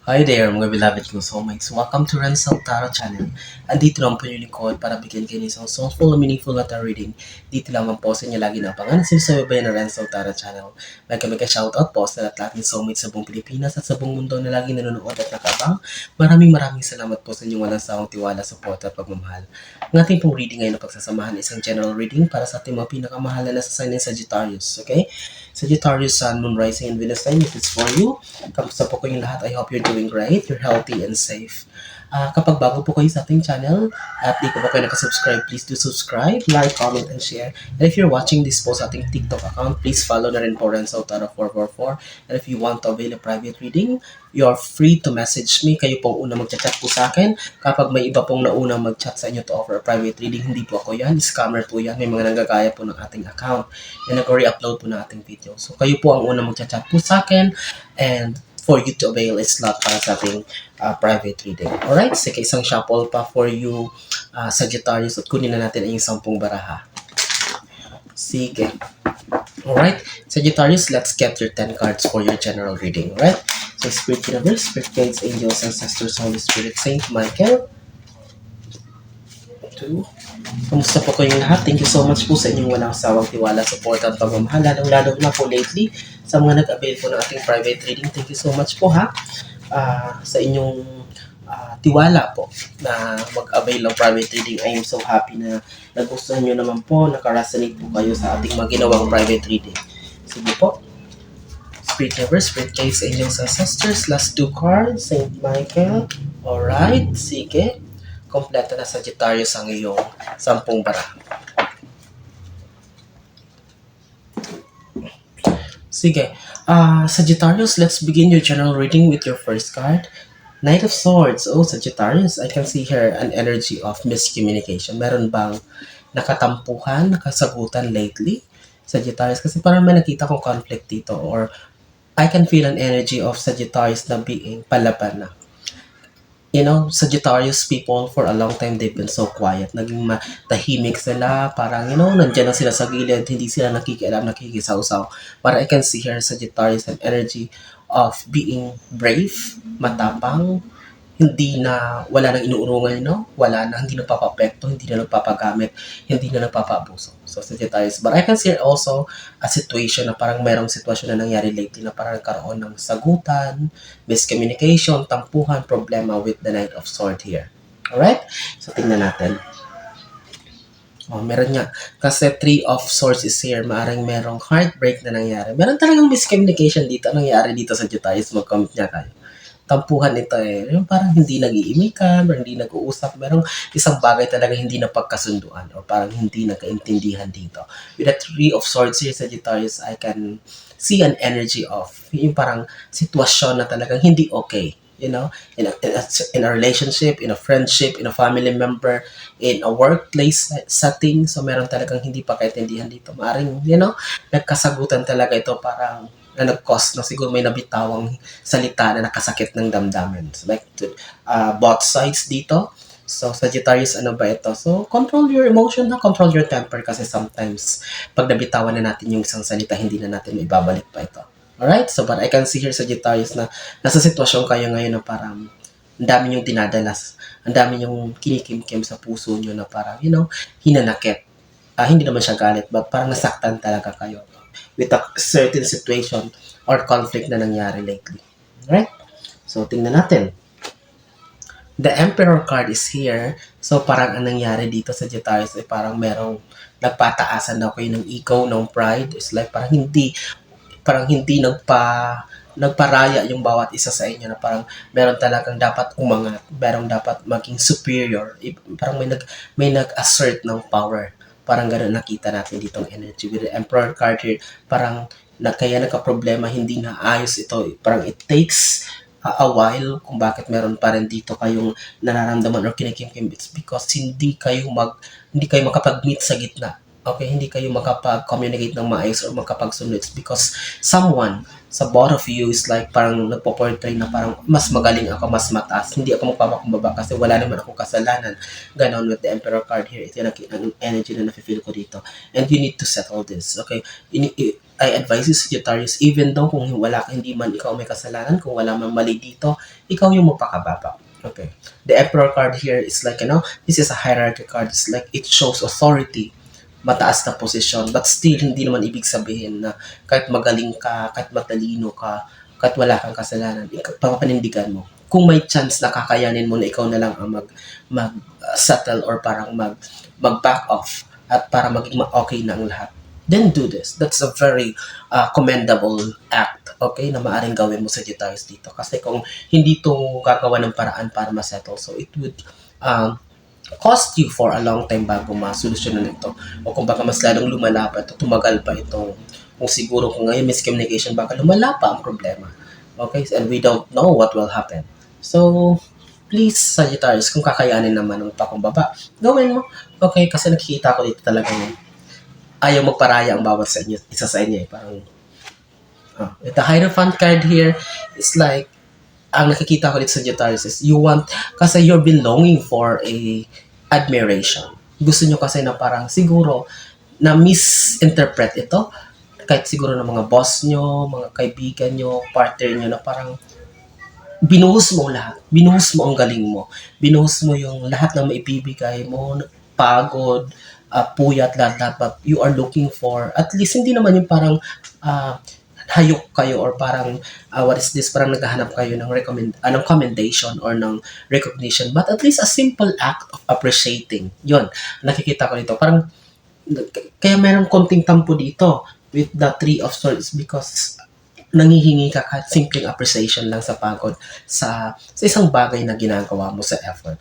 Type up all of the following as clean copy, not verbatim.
Hi there mga beloved ko soulmates. Welcome to Renzel Tarot Channel. Andito lang po yung lingkod para bigyan kayo ng isang soulful and meaningful na tarot reading. Dito lamang po sa inyo lagi na pangalan sinasabayan ng Renzel Tarot Channel. May kami ka-shoutout po sa lahat ng soulmates sa buong Pilipinas at sa buong mundo na lagi nanonood at nakabang. Maraming salamat po sa inyong walang sawang tiwala, support at pagmamahal. Ang ating pong reading ngayon na pagsasamahan isang general reading para sa ating mga pinakamahala na sa sign ng Sagittarius. Okay? Sagittarius, Sun, Moon, Rising, and Venus sign, if it's for you. Kamusta po kayong lahat? I hope you're doing great, you're healthy and safe. Kapag bago po kayo sa ating channel at di po ba kayo nakasubscribe, please do subscribe, like, comment, and share. And if you're watching this po sa ating TikTok account, please follow na rin po Renzo Taro 444. And if you want to avail a private reading, you're free to message me. Kayo pong una magchat-chat po sa akin. Kapag may iba pong naunang mag-chat sa inyo to offer a private reading, hindi po ako yan. Scammer po yan. May mga nanggagaya po ng ating account and nag-re-upload po ng ating video. So kayo po ang unang magchat-chat po sa akin and for you to avail a slot para sa ating private reading. Alright, sige, isang shuffle pa for you, Sagittarius, at kunin na natin ang 10 baraha. Sige. Alright, Sagittarius, let's get your 10 cards for your general reading. Alright, so Spirit Universe, Spirit Guides, Angels, Ancestors, Holy Spirit, Saint Michael. 2. Kamusta po kayong lahat? Thank you so much po sa inyong walang sawang tiwala, support at pagmamahal. Lalong-lalo na po lately sa mga nag-avail po ng ating private reading. Thank you so much po ha sa inyong tiwala po na mag-avail ng private reading. I am so happy na nagustuhan nyo naman po, nakaresonate po kayo sa ating maginawang private reading. Sige po. Spirit Universe, Spirit Guides, Angels, Ancestors. Last 2 cards, Saint Michael. Alright, sige. Kompleto na Sagittarius ang iyong 10 baraha. Sige. Sagittarius, let's begin your general reading with your first card. Knight of Swords. Oh, Sagittarius, I can see here an energy of miscommunication. Meron bang nakatampuhan, nakasagutan lately? Sagittarius, kasi parang may nakita kong conflict dito or I can feel an energy of Sagittarius na being palaban na. You know, Sagittarius people, for a long time, they've been so quiet. Naging tahimik sila. Parang, nandyan lang sila sa gilid. Hindi sila nakikialam, nakikisaw-saw. But I can see here, Sagittarius, an energy of being brave, matapang, wala nang inuurungan, wala na, hindi nagpapapekto, hindi na nagpapagamit, hindi na nagpapaabuso. So, Sagittarius. But I can see also a situation na parang merong sitwasyon na nangyari lately na parang nagkaroon ng sagutan, miscommunication, tampuhan, problema with the Knight of Swords here. Alright? So, tingnan natin. Oh, meron nga. Kasi 3 of Swords is here. Maaaring merong heartbreak na nangyari. Meron talagang miscommunication dito. Anong nangyari dito sa Sagittarius? Mag-comment niya kayo. Tampuhan ito eh. Yung parang hindi nag-iimikan or hindi nag-uusap. Merong isang bagay talaga hindi napagkasunduan or parang hindi nagkaintindihan dito. With the 3 of Swords here, Sagittarius, I can see an energy of yung parang sitwasyon na talagang hindi okay. In a relationship, in a friendship, in a family member, in a workplace setting. So, meron talagang hindi pa kaintindihan dito. Maaring, nagkasagutan talaga ito parang na nag-cause na siguro may nabitawang salita na nakasakit ng damdamin. So, like, both sides dito. So, Sagittarius, ano ba ito? So, control your emotion, control your temper kasi sometimes pag nabitawan na natin yung isang salita, hindi na natin ibabalik pa ito. Alright? So, but I can see here, Sagittarius, na nasa sitwasyon kayo ngayon na parang ang dami yung dinadalas, ang dami yung kinikimkim sa puso nyo na parang, hinanakit. Hindi naman siya galit, but parang nasaktan talaga kayo with a certain situation or conflict na nangyari lately. Alright? So, tingnan natin. The Emperor card is here. So, parang ang nangyari dito sa Sagittarius ay parang merong nagpataasan na kayo ng ego, ng pride. It's like parang hindi nagparaya yung bawat isa sa inyo na parang meron talagang dapat umangat, merong dapat maging superior. Parang may nag-assert ng power. Parang gano'n nakita natin ditong energy. With the Emperor card here, parang kaya nagka-problema, hindi na ayos ito. Parang it takes a while kung bakit meron pa rin dito kayong nararamdaman or kinikimkim. It's because hindi kayo makapag-meet sa gitna. Okay, hindi kayo makapag-communicate ng maayos or makapag-sunod. It's because someone sa both of you is like parang nagpo-portray na parang mas magaling ako, mas mataas. Hindi ako magpapakumbaba kasi wala naman akong kasalanan. Ganon with the Emperor card here. Ito yung energy na nafe-feel ko dito. And you need to settle this. Okay? I advise you, Sagittarius, even though kung wala, hindi man ikaw may kasalanan, kung wala man mali dito, ikaw yung magpakababa. Okay. The Emperor card here is like, this is a hierarchy card. It's like, it shows authority, mataas na posisyon, but still, hindi naman ibig sabihin na kahit magaling ka, kahit matalino ka, kahit wala kang kasalanan, papanindigan mo. Kung may chance na kakayanin mo na ikaw na lang ang settle or parang mag back off at para maging okay na ang lahat, then do this. That's a very commendable act, okay, na maaring gawin mo, Sagittarius, dito. Kasi kung hindi to gagawa ng paraan para ma-settle, so it would cost you for a long time bago masolusyonan ito. O kung baka mas lalong lumala pa ito, tumagal pa itong, kung siguro kung ngayon miscommunication, baka lumala pa ang problema. Okay? And we don't know what will happen. So, please, Sagittarius, kung kakayanin naman ng pakumbaba, gawin mo. Okay? Kasi nakikita ko dito talaga yung ayaw magparaya ang bawat sa inyo, isa sa inyo. Parang, the Hierophant card here is like, ang nakikita ko dito sa Sagittarius is you want, kasi you're belonging for a admiration. Gusto nyo kasi na parang siguro na misinterpret ito, kahit siguro ng mga boss nyo, mga kaibigan nyo, partner nyo, na parang binuhos mo lahat. Binuhos mo ang galing mo. Binuhos mo yung lahat ng maibibigay mo, pagod, puyat, lahat. But you are looking for, at least hindi naman yung parang hayok kayo or parang, what is this, parang naghahanap kayo ng ng commendation or ng recognition. But at least a simple act of appreciating. Yun, nakikita ko dito. Parang, kaya meron konting tampo dito with the Three of Swords because nangihingi ka kahit simpleng appreciation lang sa pagod sa isang bagay na ginagawa mo sa effort.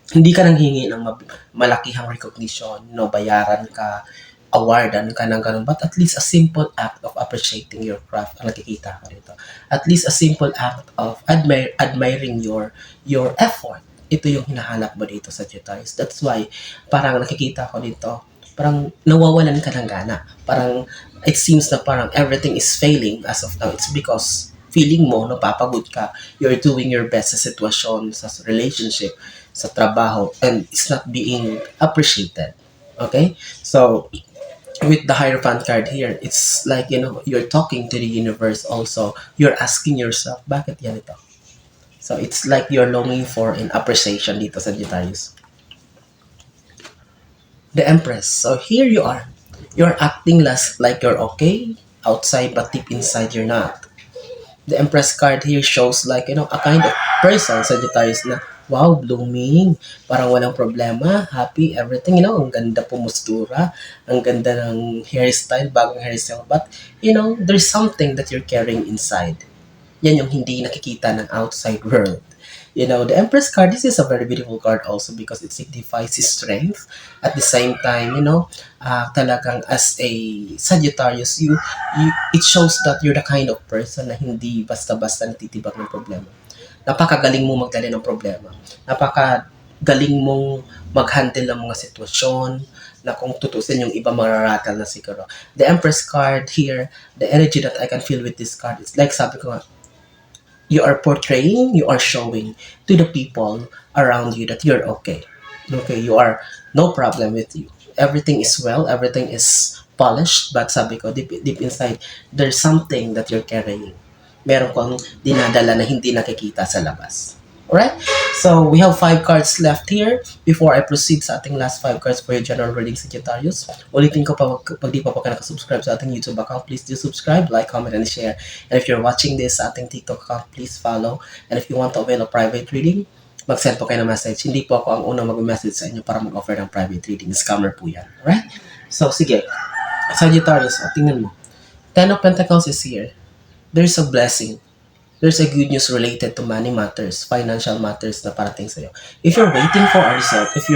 Hindi ka nang hingi ng malakihang recognition, bayaran ka, awardan ka ng ganun, but at least a simple act of appreciating your craft ang nakikita ka dito. At least a simple act of admiring your effort. Ito yung hinahanap mo dito sa Sagittarius. That's why, parang nakikita ko dito, parang nawawalan ka ng gana. Parang, it seems na parang everything is failing as of now. It's because feeling mo, napapagod ka, you're doing your best sa sitwasyon, sa relationship, sa trabaho, and it's not being appreciated. Okay? So, with the Hierophant card here, it's like, you're talking to the universe also. You're asking yourself, bakit yan ito? So, it's like you're longing for an appreciation dito sa Sagittarius. The Empress. So, here you are. You're acting like you're okay outside, but deep inside you're not. The Empress card here shows like, a kind of person, Sagittarius, na wow, blooming, parang walang problema, happy, everything, ang ganda pumustura, ang ganda ng hairstyle, bagong hairstyle, but, there's something that you're carrying inside. Yan yung hindi nakikita ng outside world. The Empress card, this is a very beautiful card also because it signifies strength. At the same time, talagang as a Sagittarius, it shows that you're the kind of person na hindi basta-basta natitibag ng problema. Napakagaling mo magdala ng problema. Napakagaling mong mag-handle ng mga sitwasyon na kung tutusin yung iba mararatal na siguro. The Empress card here, the energy that I can feel with this card, it's like sabi ko, you are portraying, you are showing to the people around you that you're okay. Okay, you are no problem with you. Everything is well, everything is polished, but sabi ko, deep inside, there's something that you're carrying. Meron kang dinadala na hindi nakikita sa labas. Alright? So, we have 5 cards left here. Before I proceed sa ating last 5 cards for your general reading, Sagittarius, ulitin ko pa, pag di pa ka nakasubscribe sa ating YouTube account, please do subscribe, like, comment, and share. And if you're watching this sa ating TikTok account, please follow. And if you want to avail of private reading, mag-send po kayo ng message. Hindi po ako ang unang mag-message sa inyo para mag-offer ng private reading. Scammer po yan. Alright? So, sige. Sagittarius, tingnan mo. 10 of Pentacles is here. There's a blessing. There's a good news related to money matters, financial matters na parating sa'yo. If you're waiting for a result, if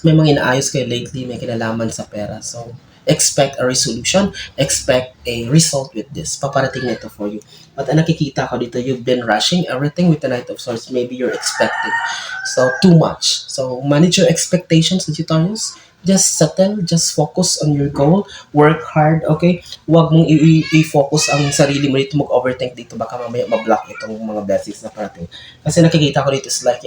may mga inaayos kayo lately, may kinalaman sa pera, so expect a resolution, expect a result with this. Paparating nito for you. But nakikita ko dito, you've been rushing everything with the Knight of Swords. Maybe you're expecting. So, too much. So, manage your expectations, Sagittarius. Just settle, just focus on your goal, work hard, okay? Huwag mong i-focus ang sarili mo dito, mag-overthink dito, baka mamaya ma-block itong mga blessings na parating. Kasi nakikita ko dito is like,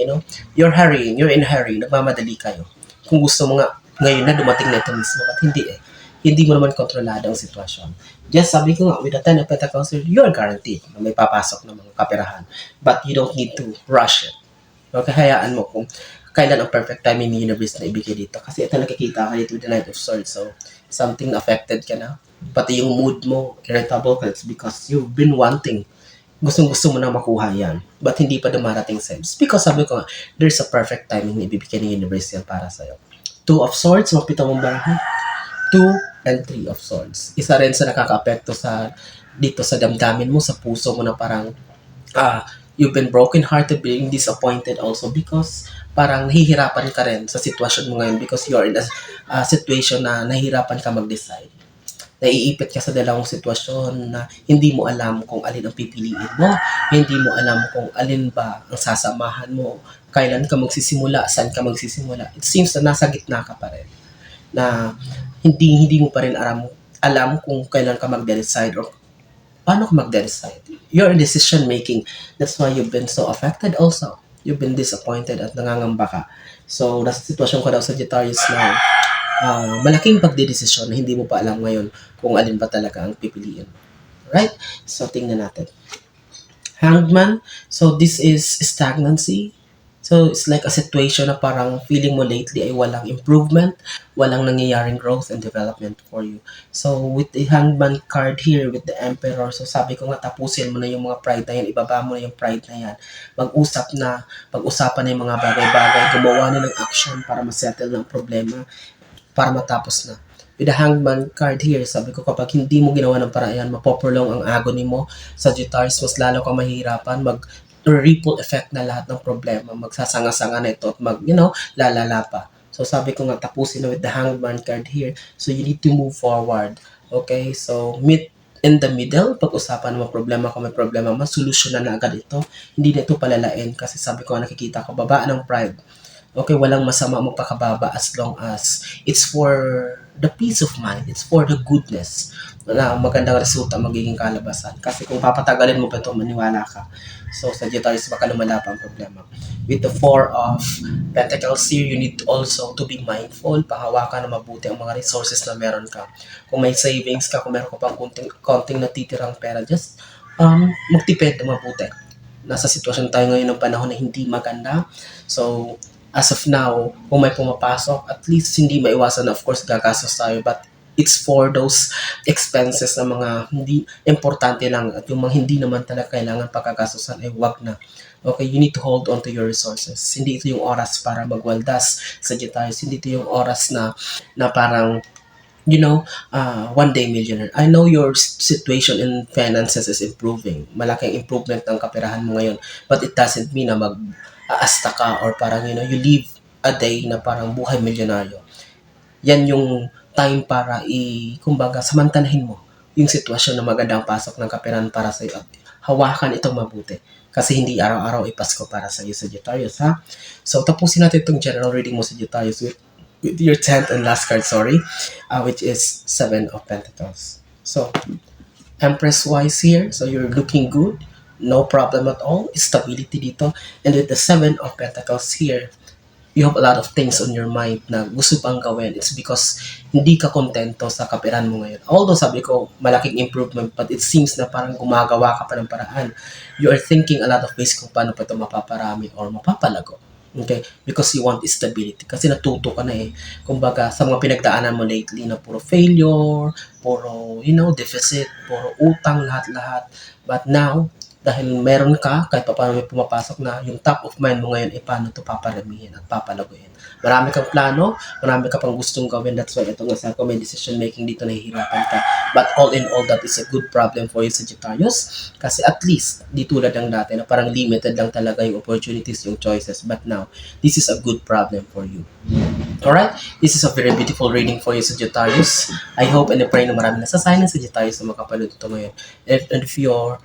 you're hurrying, you're in a hurry, nagmamadali kayo. Kung gusto mo nga, ngayon na dumating na ito mismo, but hindi eh. hindi mo naman kontrolado ang sitwasyon. Just sabi ko nga, with the Ten of Pentacles, you're guaranteed na may papasok ng mga kaperahan. But you don't need to rush it. Okay, hayaan mo kung kailan ang perfect timing ni universe na ibigay dito. Kasi ito nakikita ka dito with the Knight of Swords. So, something affected ka na. Pati yung mood mo, irritable ka. It's because you've been wanting. Gustong-gusto mo na makuha yan. But hindi pa dumarating sa It's because sabi ko nga, there's a perfect timing na ibibigay ng universe yan para sa'yo. Two of Swords, mapita mong barahan. Two and Three of Swords. Isa rin sa nakaka-apekto sa dito sa damdamin mo, sa puso mo na parang you've been broken-hearted, being disappointed also because parang nahihirapan ka rin sa sitwasyon mo ngayon because you're in a situation na nahihirapan ka mag-decide. Naiipit ka sa dalawang sitwasyon na hindi mo alam kung alin ang pipiliin mo, hindi mo alam kung alin ba ang sasamahan mo, kailan ka magsisimula, saan ka magsisimula. It seems na nasa gitna ka pa rin. Na hindi mo pa rin alam kung kailan ka mag-decide or paano ka mag-decide. You're in decision making. That's why you've been so affected also. You've been disappointed at nangangamba ka. So, nasa sitwasyon ko daw sa Sagittarius na malaking pagdedesisyon na hindi mo pa alam ngayon kung alin ba talaga ang pipiliin. Right? So, tingnan natin. Hanged Man. So, this is stagnancy. So, it's like a situation na parang feeling mo lately ay walang improvement, walang nangyayaring growth and development for you. So, with the Hangman card here, with the Emperor, so sabi ko nga, tapusin mo na yung mga pride na yan, ibaba mo na yung pride na yan. Pag-usapan na yung mga bagay-bagay, gumawa na ng action para masettle ng problema, para matapos na. With the Hangman card here, sabi ko kapag hindi mo ginawa ng paraan, mapoprolong ang agony mo. Sagittarius, mas lalo kang mahihirapan, ripple effect na lahat ng problema. Magsasanga-sanga na ito at lalala pa. So sabi ko nga, tapusin na with the Hangman card here. So you need to move forward. Okay? So meet in the middle. Pag-usapan mo problema kung may problema, masolusyonan na agad ito. Hindi na ito palalain kasi sabi ko nga nakikita ko, babaan ng pride. Okay, walang masama magpakababa as long as it's for the peace of mind, it's for the goodness na magandang resulta magiging kalabasan. Kasi kung papatagalin mo pa ito, maniwala ka. So, Sagittarius, baka lumala pa ang problema. With the Four of Pentacles here, you need also to be mindful, pahawakan na mabuti ang mga resources na meron ka. Kung may savings ka, kung meron ka pang konting natitirang pera, just magtipid na mabuti. Nasa sitwasyon tayo ngayon ng panahon na hindi maganda. So, as of now, kung may pumapasok, at least hindi maiwasan na, of course, gagastos tayo. But it's for those expenses na mga hindi importante lang at yung mga hindi naman talaga kailangan pagkagastosan ay wag na. Okay, you need to hold on to your resources. Hindi ito yung oras para magwaldas, Sagittarius. Hindi ito yung oras na parang one day millionaire. I know your situation in finances is improving. Malaking improvement ng kaperahan mo ngayon. But it doesn't mean na mag-aasta ka or parang, you live a day na parang buhay milyonaryo. Yan yung time para kumbaga, samantalahin mo yung sitwasyon na magandang pasok ng kaperahan para sa iyo at hawakan itong mabuti. Kasi hindi araw-araw ipasko para sa iyo, Sagittarius, ha? So, tapusin natin itong general reading mo, Sagittarius, with your 10th and last card, which is Seven of Pentacles. So, Empress-wise here, so you're looking good, no problem at all, stability dito. And with the Seven of Pentacles here, you have a lot of things on your mind na gusto pang gawin. It's because hindi ka kontento sa kaperahan mo ngayon. Although sabi ko, malaking improvement, but it seems na parang gumagawa ka pa ng paraan. You are thinking a lot of ways kung paano pa ito mapaparami or mapapalago. Okay? Because you want stability. Kasi natuto ka na eh. Kumbaga, sa mga pinagdaanan mo lately na puro failure, puro, deficit, puro utang, lahat-lahat. But now, dahil meron ka, kahit pa paano may pumapasok na, yung top of mind mo ngayon ay paano ito paparamihin at papalaguin. Marami kang plano, marami ka pang gustong gawin. That's why ito nga sa may decision making dito nahihirapan ka. But all in all, that is a good problem for you, Sagittarius. Kasi at least, di tulad ng dati na parang limited lang talaga yung opportunities, yung choices. But now, this is a good problem for you. Alright? This is a very beautiful reading for you, Sagittarius. I hope and I pray na marami nasasayan ng Sagittarius na makapanood ito ngayon. And if you're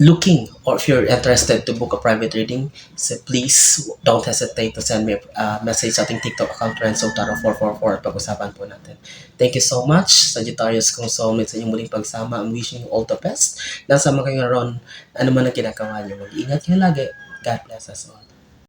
looking or if you're interested to book a private reading, so please don't hesitate to send me a message sa ating TikTok account, Renzo Taro 444 at pag-usapan po natin. Thank you so much, Sagittarius, kung soulmate sa inyong muling pagsama. I'm wishing you all the best. Nasa mga kayo ron, ano man ang ginagawa niyo. Mag-iingat kayo lagi. God bless us all.